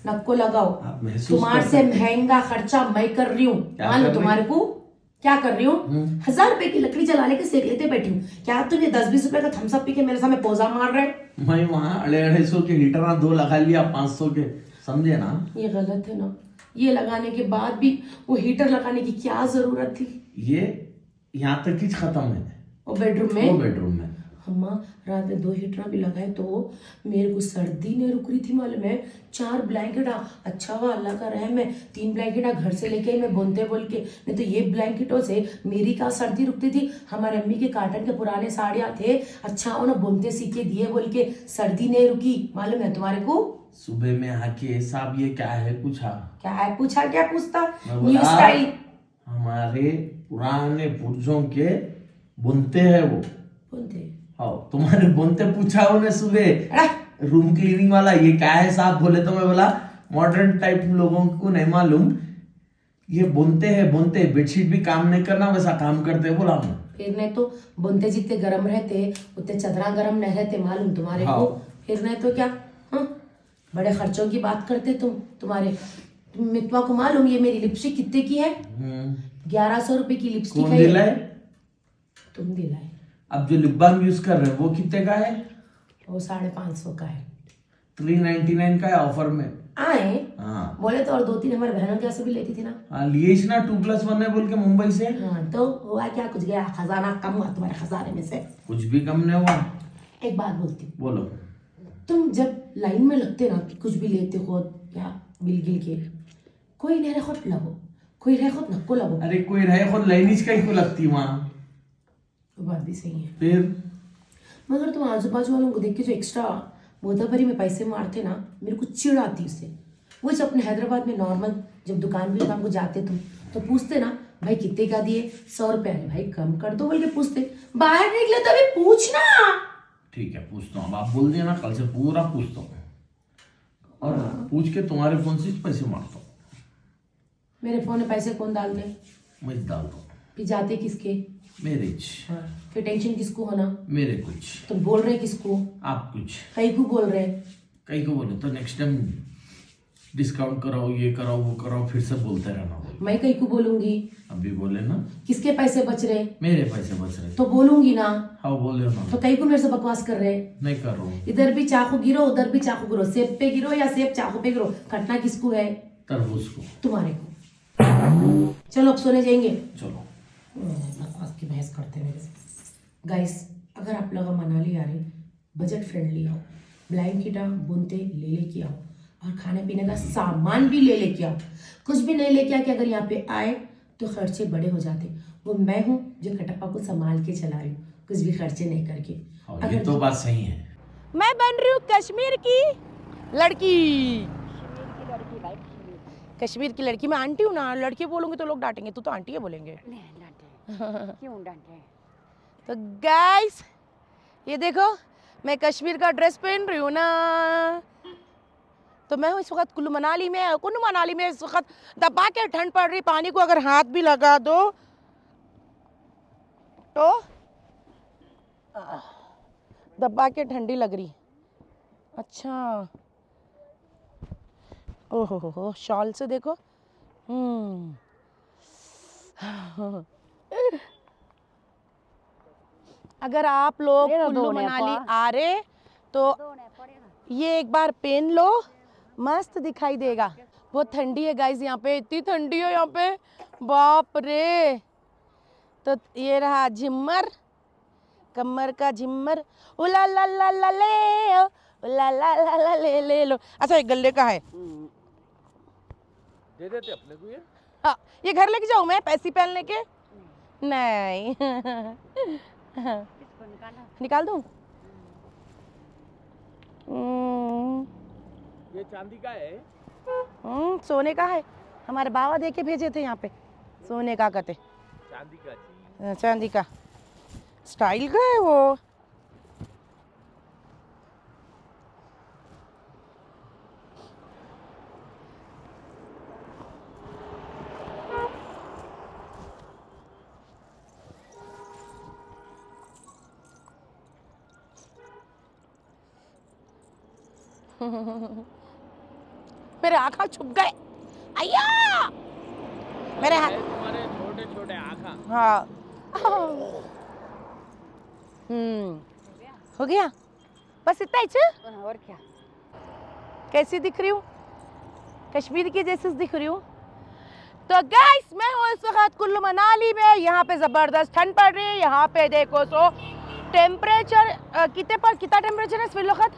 नको लगाओ। आप महसूस तुम्हारे कर से सकते हैं। महंगा खर्चा मैं कर रही हूँ। क्या मान लो कर रही? तुम्हारे को क्या कर रही हूँ, 1000 रुपए की लकड़ी जला लेके सेक लेते बैठी हूँ। क्या तुम ये 10-20 रुपए का थम्स अप पी के मेरे सामने पोजा मार रहे? मैं वहाँ 250 के हीटर ना 2 लगा लिया 500 के, समझे ना? ये गलत है ना। ये लगाने के बाद भी वो हीटर लगाने की क्या जरूरत थी? ये यहाँ तक ही खत्म है, वो बेडरूम वो में बेडरूम में। अम्मा रात में 2 हीटर भी लगाए तो मेरे को सर्दी नहीं रुक रही थी मालूम है। 4 ब्लैंकेट अच्छा हुआ अल्लाह का रहम है, 3 ब्लैंकेट घर से लेके आई मैं बोलते बोल के, नहीं तो ये ब्लैंकेटों से मेरी क्या सर्दी रुकती थी। हमारे अम्मी के काटन के पुराने साड़ियाँ थे, अच्छा उन्हें बुनते सीखे दिए बोल के सर्दी नहीं रुकी मालूम है तुम्हारे को। सुबह में आके साहब ये क्या है पूछा, क्या है पूछा, क्या पूछता? मैं न्यू बोला, स्टाइल। हमारे पुराने पुरजों के बुनते हैं वो। बुनते? हाँ तुम्हारे बुनते पूछा उन्हें सुबह अरे रूम क्लीनिंग वाला, ये क्या है साहब बोले तो मैं बोला मॉडर्न टाइप लोगों को नहीं मालूम, ये बुनते हैं बुनते, बेडशीट भी काम नहीं करना वैसा काम करते हैं बोला मैं। फिर नहीं तो बुनते जितने गर्म रहते उतने चदरा गर्म नहीं रहते मालूम तुम्हारे हाँ। को। फिर नहीं तो क्या, हाँ बड़े खर्चों की बात करते तुम्हारे। मितवा को मालूम ये मेरी लिपस्टिक कितने की है? 1100 रुपए की लिपस्टिक कौन है ये। दिलाए? तुम दिलाए। अब जो लिप बाम यूज कर रहे हैं वो कितने का है? वो 550 का है। 399 का है ऑफर में। आए हाँ बोले तो और 2-3 हमारे बहनों के यहाँ से भी लेती थी ना। हाँ, लिए इस ना 2+1 है बोल के मुंबई से। हाँ तो हुआ क्या, कुछ गया खजाना कम हुआ तुम्हारे खजाने में से? कुछ भी कम नहीं हुआ। एक बात बोलती हूँ, बोलो। तुम जब लाइन में लगते ना कि कुछ भी लेते हो या बिल गिल के, कोई नहीं रहे खुद लगो, कोई रहे खुद नको लगो। अरे कोई रहे खुद लाइनिज का ही को लगती वहाँ। वो बात भी सही है, फिर मगर तुम आजू बाजू वालों को देख के जो एक्स्ट्रा बोधाभरी में पैसे मारते ना, मेरे को चिढ़ आती उससे। वो जब अपने हैदराबाद में नॉर्मल जब दुकान भी दुकान को जाते तुम तो पूछते ना भाई कितने का दिए? 100 रुपये। अरे भाई कम कर दो बोल के पूछते। बाहर निकले तो अभी पूछना। ठीक है पूछता हूँ, अब आप बोल दिया ना कल से पूरा पूछता हूँ और पूछ के तुम्हारे फोन से पैसे मारता हूँ। मेरे फोन में पैसे कौन डाल दे? मैं डाल दूँ। फिर जाते किसके? मेरे हाँ फिर टेंशन किसको होना? मेरे कुछ, तुम बोल रहे किसको? आप कुछ। कहीं को बोल रहे? कहीं को बोले तो नेक्स्ट टाइम डिस्काउंट कराओ, ये कराओ वो कराओ, फिर से बोलते रहना बोलो। मैं कहीं को बोलूंगी? अभी बोले ना किसके पैसे बच रहे? मेरे पैसे बच रहे। तो बोलूंगी ना। हाँ बोले ना। तो कहीं को मेरे से बकवास कर रहे? नहीं कर रहा हूँ। इधर भी चाकू गिरो उधर भी चाकू गिरो, सेब पे गिरो या सेब चाकू पे गिरो, कटना किसको है? तरबूज को। तुम्हारे को। चलो अब सोने जाएंगे। चलो। बकवास की बहस करते मेरे से। गाइस अगर आप लोग मनाली आ रहे, बजट फ्रेंडली आओ, ब्लैंकेट बुनते ले लेके आओ और खाने पीने का सामान भी ले लेके आओ। कुछ भी नहीं लेके आके अगर यहाँ पे आए तो खर्चे बड़े हो जाते। वो मैं हूँ जो कटप्पा को संभाल के चला रही हूँ, कुछ भी खर्चे नहीं करके। हाँ, ये तो बात सही है। मैं बन रही हूँ कश्मीर की लड़की। कश्मीर की लड़की मैं आंटी हूँ ना, लड़की बोलूंगी तो लोग डांटेंगे, तू तो आंटी है बोलेंगे। क्यों डांटे? तो गाइस ये देखो मैं कश्मीर का ड्रेस पहन रही हूँ ना, तो मैं हूँ इस वक्त कुल्लू मनाली में इस वक्त दबा के ठंड पड़ रही, पानी को अगर हाथ भी लगा दो तो दबा के ठंडी लग रही। अच्छा ओहो हो शॉल से देखो। अगर आप लोग कुल्लू मनाली आ रहे तो ये एक बार पहन लो, मस्त दिखाई देगा। बहुत ठंडी है गाइस यहाँ पे, इतनी ठंडी है यहाँ पे बाप रे। तो ये रहा झिम्मर, कमर का झिम्मर। उला ला ला ला ले ओ, उला ला ला ला ले लो। अच्छा एक गले का है, दे देते अपने को ये। हाँ ये घर लेके जाऊँ मैं पैसे पहनने के? नहीं इसको निकालो। निकाल दूँ? ये चांदी का है। सोने का है, हमारे बाबा दे के भेजे थे यहाँ पे। सोने का कहते, चांदी का जी। चांदी का स्टाइल का है वो। मेरे आँखा छुप गए, अय्या मेरे हाथ, तुम्हारे छोटे छोटे आँखा। हाँ हो गया बस इतना ही च? और क्या? कैसी दिख रही हूँ? कश्मीर की जैसी दिख रही हूँ। तो गाइस मैं हूँ इस वक्त कुल्लू मनाली में, यहाँ पे जबरदस्त ठंड पड़ रही है। यहाँ पे देखो सो टेम्परेचर कितना टेम्परेचर है इस वक्त?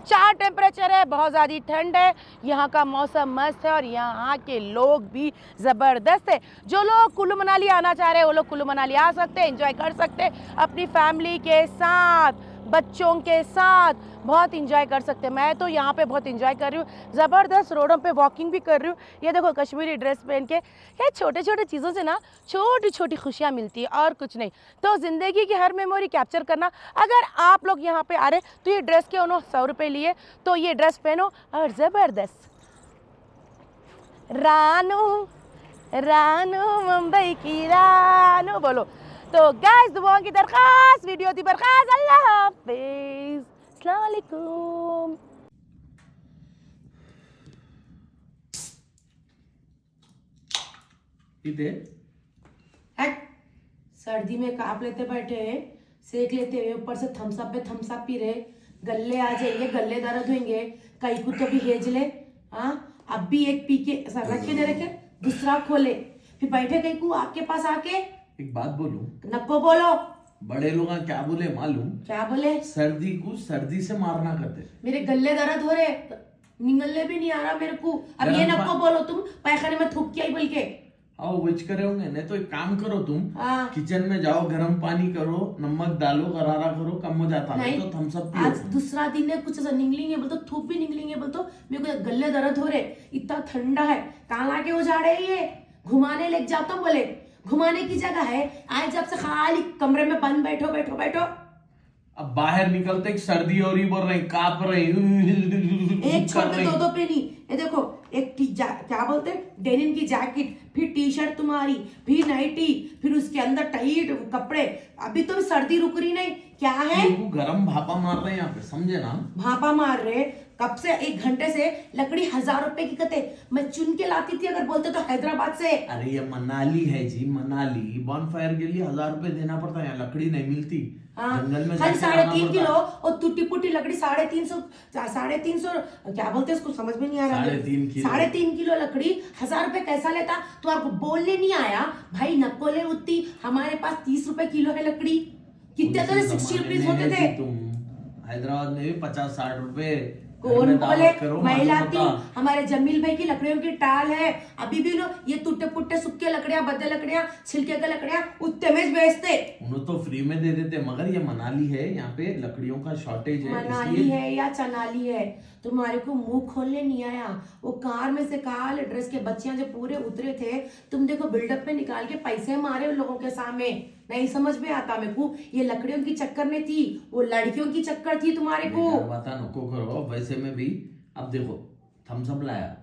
4 टेम्परेचर है, बहुत ज़्यादा ठंड है। यहाँ का मौसम मस्त है और यहाँ के लोग भी ज़बरदस्त है। जो लोग कुल्लू मनाली आना चाह रहे हैं वो लोग कुल्लू मनाली आ सकते हैं, एंजॉय कर सकते हैं अपनी फैमिली के साथ, बच्चों के साथ बहुत इंजॉय कर सकते हैं। मैं तो यहाँ पे बहुत इंजॉय कर रही हूँ, ज़बरदस्त रोडों पे वॉकिंग भी कर रही हूँ। ये देखो कश्मीरी ड्रेस पहन के, ये छोटे छोटे चीज़ों से ना छोटी छोटी खुशियाँ मिलती है और कुछ नहीं। तो ज़िंदगी की हर मेमोरी कैप्चर करना। अगर आप लोग यहाँ पे आ रहे तो ये ड्रेस के उन्होंने 100 रुपये लिए, तो ये ड्रेस पहनो और ज़बरदस्त रानू रानू मुंबई की रानू बोलो। तो गाइस दुआओं की दरखास्त, वीडियो की बरखास्त, अल्लाह हाफिज, अस्सलाम वालेकुम। इधर हट, सर्दी में काप लेते बैठे हैं, सेक लेते हुए, ऊपर से थम्स अप पे थम्स अप पी रहे, गले आ जाएंगे, गले दर्द होंगे, कई को तो भी हेज ले। हाँ अब भी एक पी के ऐसा रखे दे रखे, दूसरा खोले, फिर बैठे कहीं को आपके पास आके। एक बात बोलूं, नको बोलो। बड़े लोग क्या बोले मालूम? क्या बोले? सर्दी को सर्दी से मारना करते। मेरे गले दर्द हो रहे, निगलने भी नहीं आ रहा मेरे को। अब ये नको बोलो तुम पैखाने में थूक के आई बोल के। आओ विच करे होंगे, नहीं तो एक काम करो तुम, हाँ। किचन में जाओ, गर्म पानी करो, नमक डालो, गरारा करो, कम हो जाता है। तो थम्स अप पियो। आज दूसरा दिन है, कुछ ऐसा निकलेंगे बोल तो, थूक भी निकलेंगे बोल तो, मेरे को गले दर्द हो रहे, इतना ठंडा है, कहाँ लाके हो जा रहे ये, घुमाने लेके जाता हूँ बोले, घुमाने की जगह है, आज जब से खाली कमरे में बंद बैठो बैठो बैठो। अब बाहर निकलते सर्दी और ही बोल रहे, कांप रहे, एक छोड़ के दो पहनी। ये देखो एक क्या बोलते हैं, डेनिम की जैकेट, फिर टी शर्ट तुम्हारी, फिर नाइटी, फिर उसके अंदर टाइट कपड़े। अभी तो सर्दी रुक रही नहीं, क्या है? गरम भापा मार रहे हैं यहाँ पे, समझे ना? भापा मार रहे कब से, 1 घंटे से। लकड़ी 1000 रुपए की कते मैं चुन के लाती थी, अगर बोलते तो हैदराबाद से। अरे ये मनाली है जी, मनाली बॉनफायर के लिए 1000 रुपए देना पड़ता है, यहाँ लकड़ी नहीं मिलती। जंगल में खाली 3.5 किलो और टूटी पुटी लकड़ी 350 क्या बोलते हैं उसको, समझ में नहीं आ रहा। 3.5 किलो लकड़ी 1000 रुपए कैसा लेता? तो आपको बोलने नहीं आया भाई, नको ले उतनी, हमारे पास 30 रुपए किलो है लकड़ी। कितने तो 60 रुपीज होते थे। तुम हैदराबाद में भी 50-60 रुपए। कौन बोले? मैं लाती हूँ, हमारे जमील भाई की लकड़ियों की टाल है, अभी भी लोग ये टूटे पुट्टे सूखे लकड़ियां, बदे लकड़ियां, छिलके के लकड़ियां उतने में बेचते। उन्होंने तो फ्री में दे देते, मगर ये मनाली है, यहाँ पे लकड़ियों का शॉर्टेज है। मनाली है या चनाली है, तुम्हारे को मुंह खोलने नहीं आया। वो कार में से काले ड्रेस के बच्चियां जो पूरे उतरे थे, तुम देखो बिल्डअप पे निकाल के पैसे मारे उन लोगों के सामने। नहीं समझ में आता मेरे को, ये लकड़ियों की चक्कर में थी, वो लड़कियों की चक्कर थी तुम्हारे को। बता नको करो, वैसे में भी अब देखो थम्स अप लाया,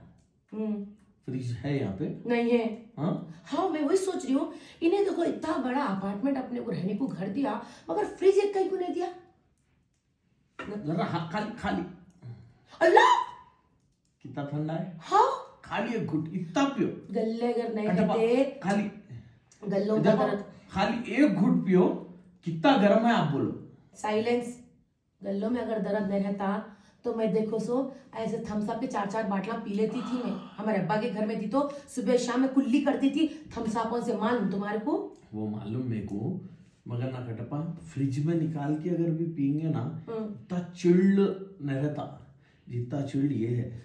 फ्रिज है यहाँ पे नहीं है। हाँ मैं वही सोच रही हूँ, इन्हें देखो इतना बड़ा अपार्टमेंट अपने को रहने को घर दिया, मगर फ्रिज एक कहीं को नहीं दिया। जरा खाली अल्लाह कितना ठंडा है। हाँ खाली एक घुट, इतना पियो। गले अगर नहीं रहते, खाली गल्लों का दर्द, खाली एक घुट पियो, कितना गर्म है आप बोलो। साइलेंस। गल्लों में अगर दर्द नहीं रहता तो मैं देखो सो ऐसे थम्स अप के 4-4 बाटला पी लेती थी। मैं हमारे अब्बा के घर में थी तो सुबह शाम में कुल्ली करती थी थम्स अपों से, मालूम तुम्हारे को? वो मालूम मेरे को, मगर ना कटपा फ्रिज में निकाल के अगर भी पियेंगे ना, इतना चिल्ड नहीं रहता जितना चिल्ड ये है।